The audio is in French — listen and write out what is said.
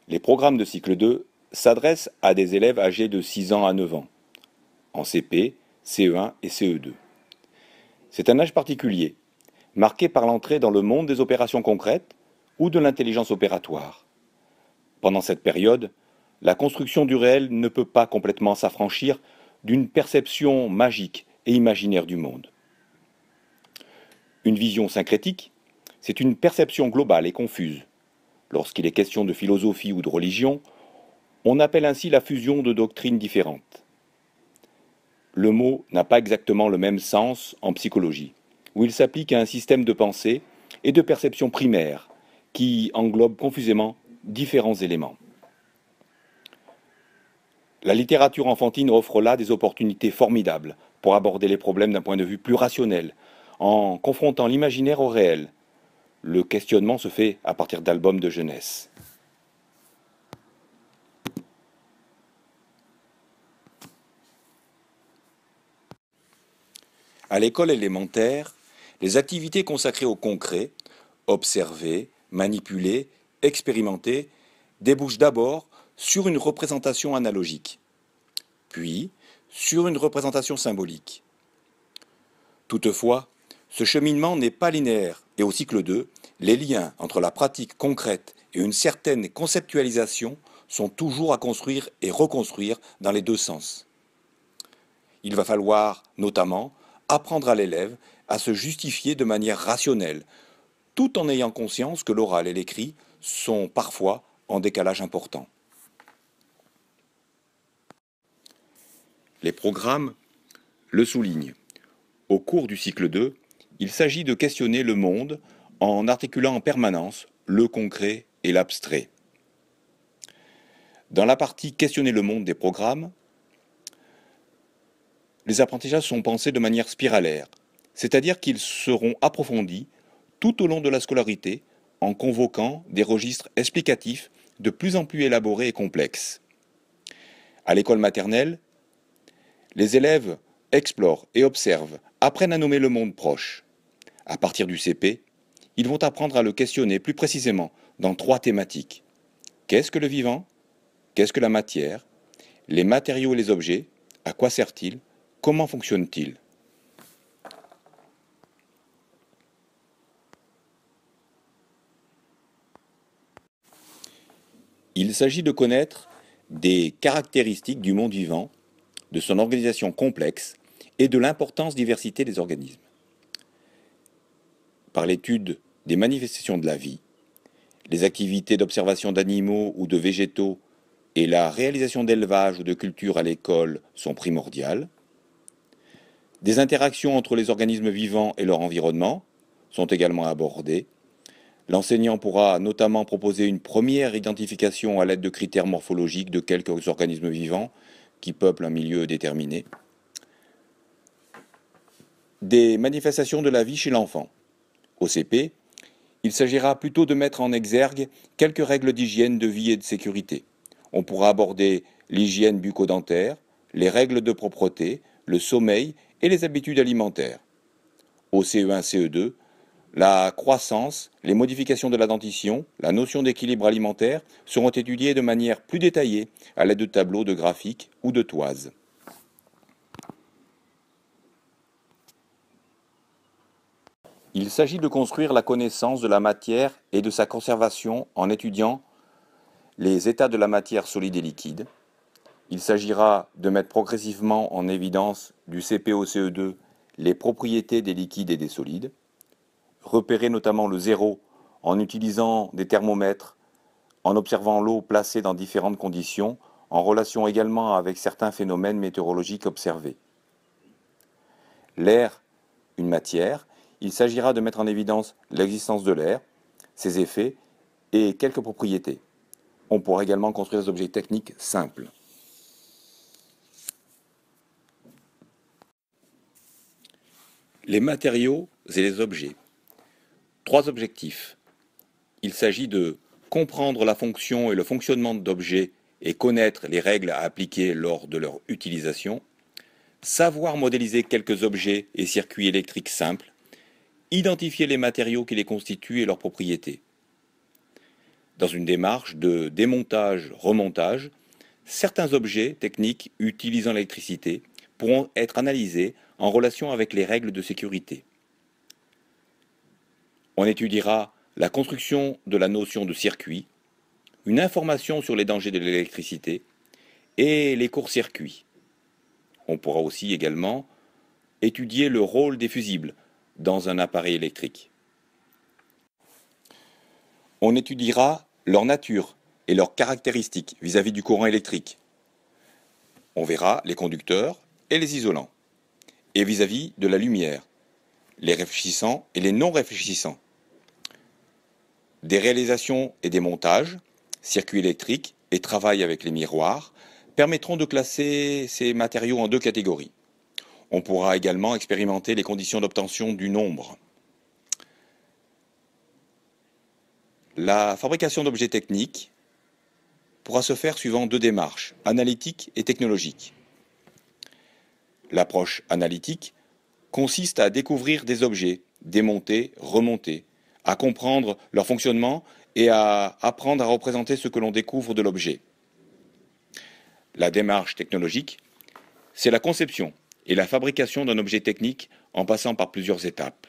Les programmes de cycle 2 s'adressent à des élèves âgés de 6 ans à 9 ans, en CP, CE1 et CE2. C'est un âge particulier, marqué par l'entrée dans le monde des opérations concrètes ou de l'intelligence opératoire. Pendant cette période, la construction du réel ne peut pas complètement s'affranchir d'une perception magique et imaginaire du monde. Une vision syncrétique, c'est une perception globale et confuse. Lorsqu'il est question de philosophie ou de religion, on appelle ainsi la fusion de doctrines différentes. Le mot n'a pas exactement le même sens en psychologie, où il s'applique à un système de pensée et de perception primaire qui englobe confusément différents éléments. La littérature enfantine offre là des opportunités formidables pour aborder les problèmes d'un point de vue plus rationnel, en confrontant l'imaginaire au réel. Le questionnement se fait à partir d'albums de jeunesse. À l'école élémentaire, les activités consacrées au concret, observer, manipuler, expérimenter, débouchent d'abord sur une représentation analogique, puis sur une représentation symbolique. Toutefois, ce cheminement n'est pas linéaire et au cycle 2, les liens entre la pratique concrète et une certaine conceptualisation sont toujours à construire et reconstruire dans les deux sens. Il va falloir, notamment, apprendre à l'élève à se justifier de manière rationnelle, tout en ayant conscience que l'oral et l'écrit sont parfois en décalage important. Les programmes le soulignent. Au cours du cycle 2, il s'agit de questionner le monde en articulant en permanence le concret et l'abstrait. Dans la partie questionner le monde des programmes, les apprentissages sont pensés de manière spiralaire, c'est-à-dire qu'ils seront approfondis tout au long de la scolarité en convoquant des registres explicatifs de plus en plus élaborés et complexes. À l'école maternelle, les élèves explorent et observent, apprennent à nommer le monde proche. À partir du CP, ils vont apprendre à le questionner plus précisément dans 3 thématiques. Qu'est-ce que le vivant? Qu'est-ce que la matière? Les matériaux et les objets? À quoi servent-ils? Comment fonctionnent-ils? Il s'agit de connaître des caractéristiques du monde vivant, de son organisation complexe et de l'importance diversité des organismes. Par l'étude des manifestations de la vie, les activités d'observation d'animaux ou de végétaux et la réalisation d'élevage ou de culture à l'école sont primordiales. Des interactions entre les organismes vivants et leur environnement sont également abordées. L'enseignant pourra notamment proposer une première identification à l'aide de critères morphologiques de quelques organismes vivants qui peuplent un milieu déterminé. Des manifestations de la vie chez l'enfant. Au CP, il s'agira plutôt de mettre en exergue quelques règles d'hygiène de vie et de sécurité. On pourra aborder l'hygiène bucco-dentaire, les règles de propreté, le sommeil et les habitudes alimentaires. Au CE1, CE2, la croissance, les modifications de la dentition, la notion d'équilibre alimentaire seront étudiées de manière plus détaillée à l'aide de tableaux, de graphiques ou de toises. Il s'agit de construire la connaissance de la matière et de sa conservation en étudiant les états de la matière solide et liquide. Il s'agira de mettre progressivement en évidence du CP au CE2 les propriétés des liquides et des solides, repérer notamment le zéro en utilisant des thermomètres, en observant l'eau placée dans différentes conditions, en relation également avec certains phénomènes météorologiques observés. L'air, une matière, il s'agira de mettre en évidence l'existence de l'air, ses effets et quelques propriétés. On pourra également construire des objets techniques simples. Les matériaux et les objets. 3 objectifs. Il s'agit de comprendre la fonction et le fonctionnement d'objets et connaître les règles à appliquer lors de leur utilisation, savoir modéliser quelques objets et circuits électriques simples, identifier les matériaux qui les constituent et leurs propriétés. dans une démarche de démontage-remontage, certains objets techniques utilisant l'électricité pourront être analysés en relation avec les règles de sécurité. On étudiera la construction de la notion de circuit, une information sur les dangers de l'électricité et les courts-circuits. On pourra aussi également étudier le rôle des fusibles dans un appareil électrique. On étudiera leur nature et leurs caractéristiques vis-à-vis du courant électrique. On verra les conducteurs et les isolants, et vis-à-vis de la lumière, les réfléchissants et les non réfléchissants. Des réalisations et des montages, circuits électriques et travail avec les miroirs permettront de classer ces matériaux en deux catégories. On pourra également expérimenter les conditions d'obtention du nombre. La fabrication d'objets techniques pourra se faire suivant deux démarches, analytique et technologique. L'approche analytique consiste à découvrir des objets, démonter, remonter, à comprendre leur fonctionnement et à apprendre à représenter ce que l'on découvre de l'objet. La démarche technologique, c'est la conception et la fabrication d'un objet technique en passant par plusieurs étapes.